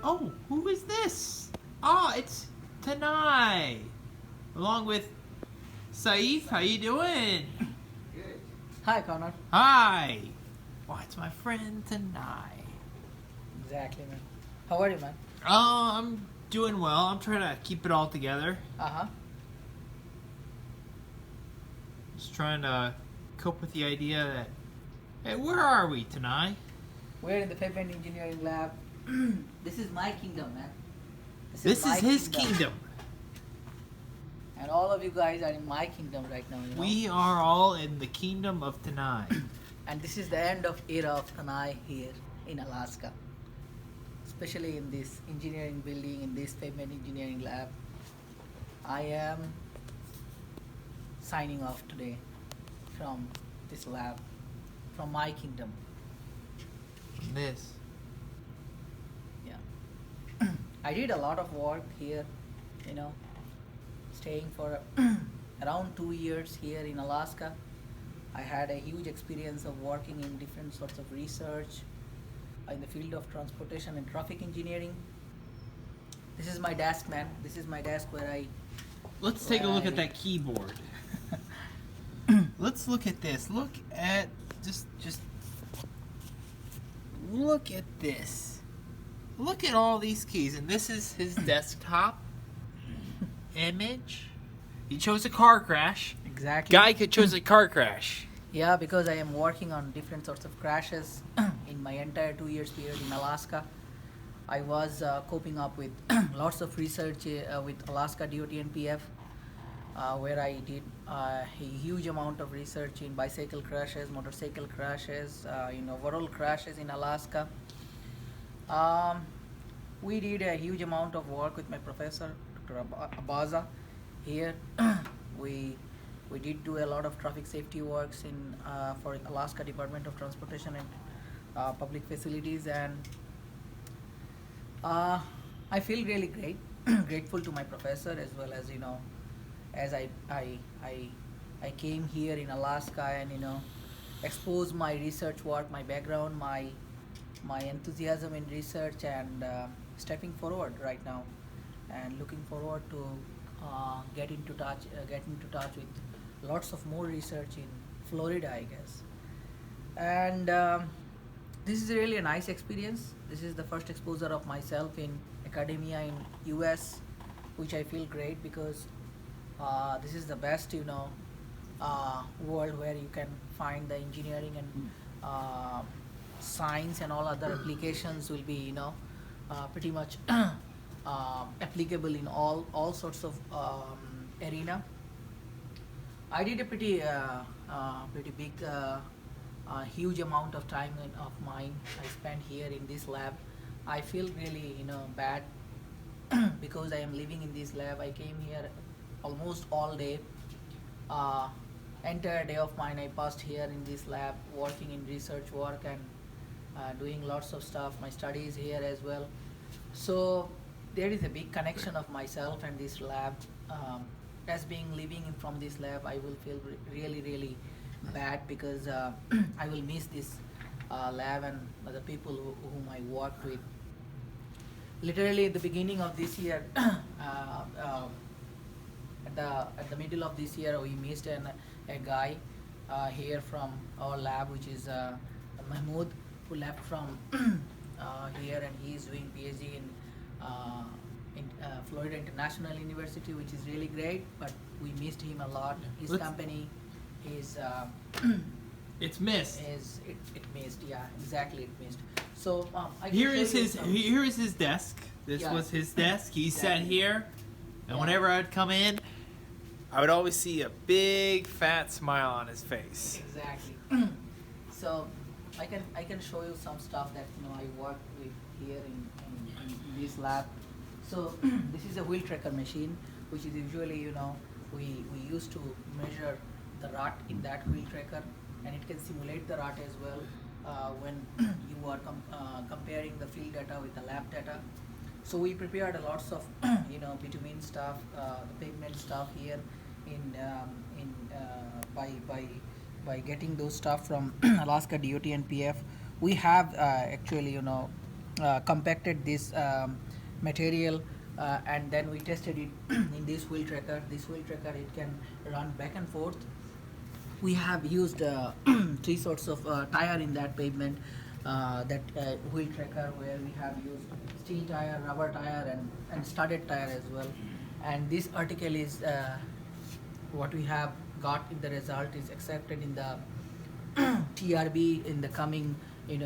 Oh, who is this? Ah, it's Tanay, along with Saif. How you doing? Good. Hi, Connor. Hi. Oh, it's my friend Tanay. Exactly, man. How are you, man? I'm doing well. I'm trying to keep it all together. Uh-huh. Just trying to cope with the idea that, hey, where are we, Tanay? We're in the pavement engineering lab. This is my kingdom, man. This my is his kingdom. And all of you guys are in my kingdom right now, you know. We are all in the kingdom of Tanay. And this is the end of era of Tanay here in Alaska. Especially in this engineering building, in this pavement engineering lab. I am signing off today from this lab, from my kingdom. This. Yeah. I did a lot of work here, you know, staying for around 2 years here in Alaska. I had a huge experience of working in different sorts of research in the field of transportation and traffic engineering. This is my desk, man. This is my desk where I. Let's take a look at that keyboard. Let's look at this. Look at just look at this. Look at all these keys, and this is his desktop image. He chose a car crash. Exactly. Guy could chose a car crash. Yeah, because I am working on different sorts of crashes in my entire 2 years period in Alaska. I was coping up with lots of research with Alaska DOT and PF, where I did a huge amount of research in bicycle crashes, motorcycle crashes, overall crashes in Alaska. We did a huge amount of work with my professor, Dr. Abaza, here. we we did do a lot of traffic safety works in for Alaska Department of Transportation and Public Facilities, and I feel really great, grateful to my professor, as well as as I came here in Alaska and expose my research work, my background, my enthusiasm in research, and stepping forward right now, and looking forward to get into touch with lots of more research in Florida, I guess. And this is really a nice experience. This is the first exposure of myself in academia in US, which I feel great because this is the best world where you can find the engineering and science and all other applications will be pretty much applicable in all sorts of arena. I did a pretty big huge amount of time of mine I spent here in this lab. I feel really bad because I am living in this lab. I came here almost all day. Uh, Entire day of mine I passed here in this lab, working in research work and doing lots of stuff. My studies here as well. So there is a big connection of myself and this lab. As being living from this lab, I will feel really bad because I will miss this lab and the people whom I worked with. Literally at the beginning of this year, at the middle of this year, we missed a guy here from our lab, which is Mahmood, who left from here, and he is doing PhD in Florida International University, which is really great. But we missed him a lot. His company is It's missed. It missed. Yeah, exactly, it missed. So here is his desk. This was his desk. He sat here, and whenever I'd come in, I would always see a big fat smile on his face. Exactly. So I can show you some stuff that I worked with here in this lab. So this is a wheel tracker machine, which is usually we used to measure the rut in that wheel tracker, and it can simulate the rut as well when you are comparing the field data with the lab data. So we prepared a lots of bitumen stuff, the pavement stuff here by getting those stuff from Alaska DOT and PF. We have actually compacted this material, and then we tested it in this wheel tracker. This wheel tracker, it can run back and forth. We have used three sorts of tire in that pavement, that wheel tracker, where we have used steel tire, rubber tire, and studded tire as well. And this article is what we have got in the result is accepted in the TRB in the coming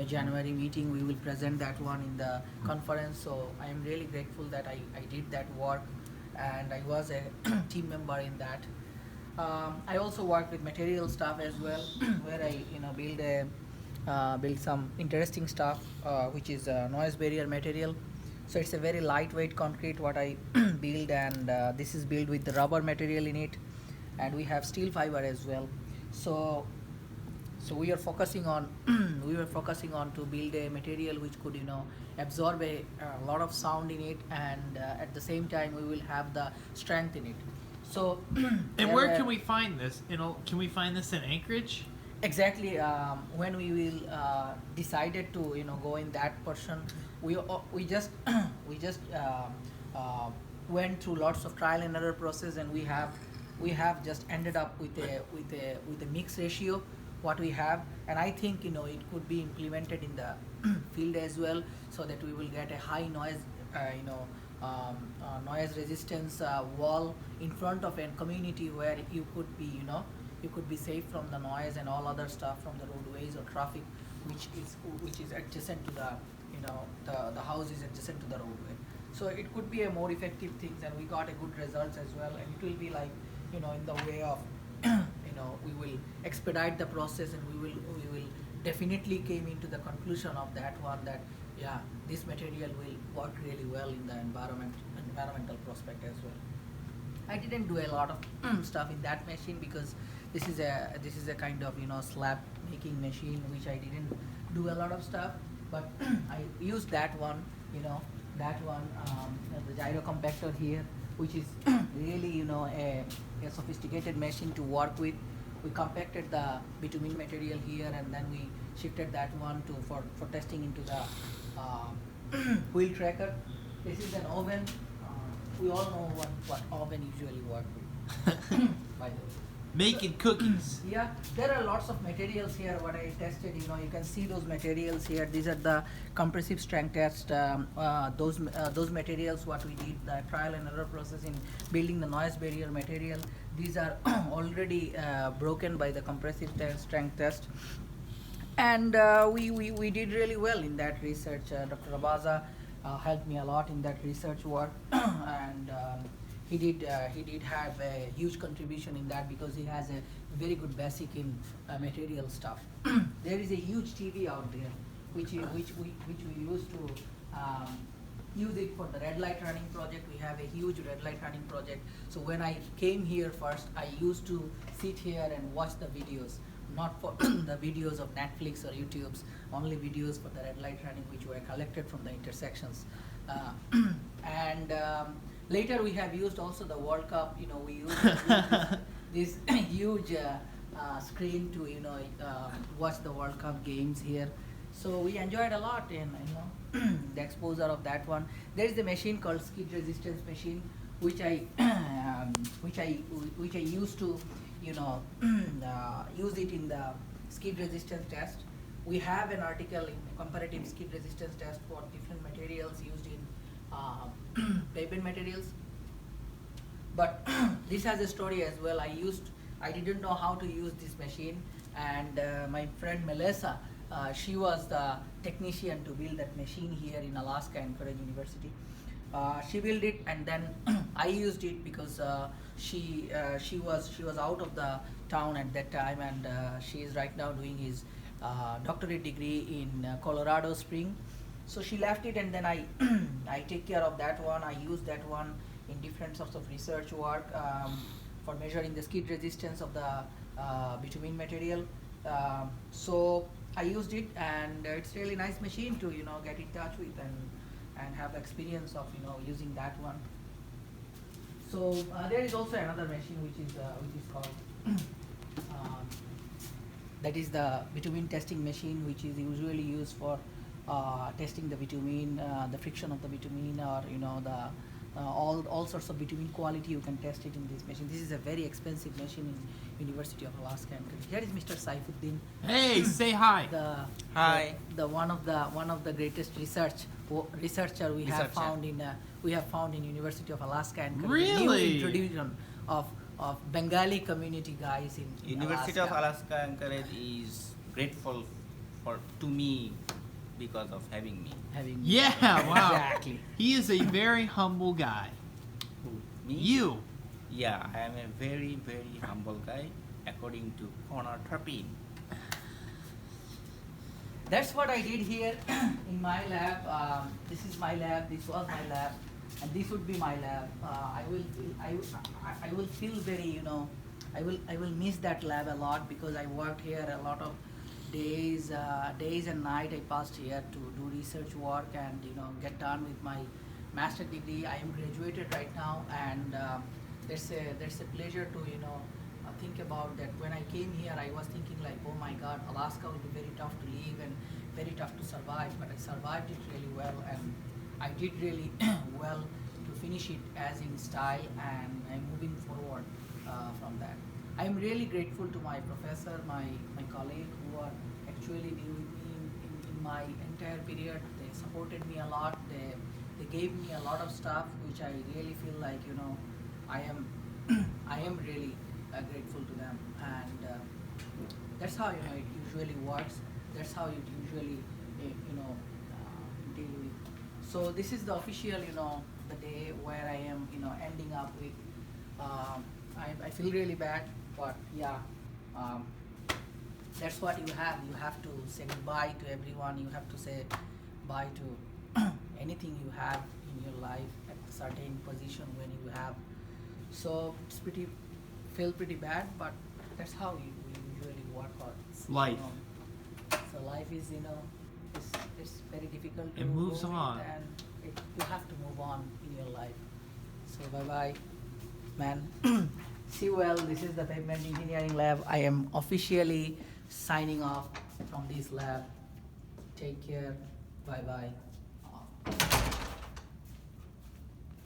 January meeting. We will present that one in the conference. So I am really grateful that I did that work, and I was a team member in that. I also work with material stuff as well, where I build some interesting stuff, which is noise barrier material. So it's a very lightweight concrete what I build, and this is built with the rubber material in it, and we have steel fiber as well. So we are focusing on to build a material which could absorb a lot of sound in it, and at the same time we will have the strength in it. So And where can we find this? Can we find this in Anchorage? exactly, when we will decided to go in that portion, we just went through lots of trial and error process, and we have just ended up with a mix ratio what we have. And I think it could be implemented in the field as well, so that we will get a high noise noise resistance wall in front of a community, where you could be safe from the noise and all other stuff from the roadways or traffic, which is adjacent to the house is adjacent to the roadway. So it could be a more effective things, and we got a good results as well. And it will be like in the way of we will expedite the process, and we will definitely came into the conclusion of that one, that yeah, this material will work really well in the environmental prospect as well. I didn't do a lot of stuff in that machine, because this is a kind of slab making machine, which I didn't do a lot of stuff. But I used that one, the gyro compactor here, which is really a sophisticated machine to work with. We compacted the bitumen material here, and then we shifted that one for testing into the wheel tracker. This is an oven. We all know what oven usually work with. By the way. Making cookies. Yeah, there are lots of materials here. What I tested, you can see those materials here. These are the compressive strength test. Those materials, what we did, the trial and error process in building the noise barrier material. These are already broken by the compressive strength test, and we did really well in that research. Dr. Rabaza helped me a lot in that research work, and he did have a huge contribution in that, because he has a very good basic in material stuff. There is a huge TV out there, which we used to use it for the red light running project. We have a huge red light running project. So when I came here first, I used to sit here and watch the videos, not for the videos of Netflix or YouTube's, only videos for the red light running, which were collected from the intersections. And later we have used also the World Cup. We used this huge screen to watch the World Cup games here. So we enjoyed a lot in the exposure of that one. There is the machine called skid resistance machine, which I used to use it in the skid resistance test. We have an article in comparative skid resistance test for different materials used in pavement materials. But this has a story as well. I didn't know how to use this machine, and my friend Melissa, she was the technician to build that machine here in Alaska, Anchorage University. She built it, and then I used it, because she was out of the town at that time, and she is right now doing his doctorate degree in Colorado Spring. So she left it, and then I take care of that one. I use that one in different sorts of research work for measuring the skid resistance of the bitumen material. So I used it, and it's really nice machine to get in touch with and have experience of using that one. So there is also another machine which is called that is the bitumen testing machine, which is usually used for testing the bitumen, the friction of the bitumen, or the all sorts of bitumen quality. You can test it in this machine. This is a very expensive machine in University of Alaska. And here is Mr. Saifuddin. Hey, say hi. Hi. The one of the greatest researcher we have found in University of Alaska, and Really? new introduction of Bengali community guys in University Alaska. of Alaska Anchorage is grateful to me because of having me. Having Yeah, wow. Exactly. He is a very humble guy. Me? You. Yeah, I am a very, very humble guy according to Connor Turpin. That's what I did here in my lab. This is my lab. This was my lab, and this would be my lab. I will feel very, I will miss that lab a lot because I worked here a lot of days and night. I passed here to do research work and get done with my master degree. I am graduated right now, and there's a pleasure to think about that. When I came here, I was thinking like, oh my God, Alaska will be very tough to live and very tough to survive, but I survived it really well, and I did really well to finish it as in style, and I'm moving forward from that. I'm really grateful to my professor, my colleague who are actually been with me in my entire period. They supported me a lot. They gave me a lot of stuff, which I really feel like I am I am really grateful to them, and that's how it usually works. That's how it usually deal with. So this is the official the day where I am ending up with. I feel really bad, but yeah, that's what you have. You have to say goodbye to everyone. You have to say bye to anything you have in your life at a certain position when you have. So it's feel pretty bad, but that's how we usually work on Life. So life is it's very difficult to It moves go with, on. and you have to move on in your life. So bye bye, man. See you well. This is the pavement engineering lab. I am officially signing off from this lab. Take care. Bye bye.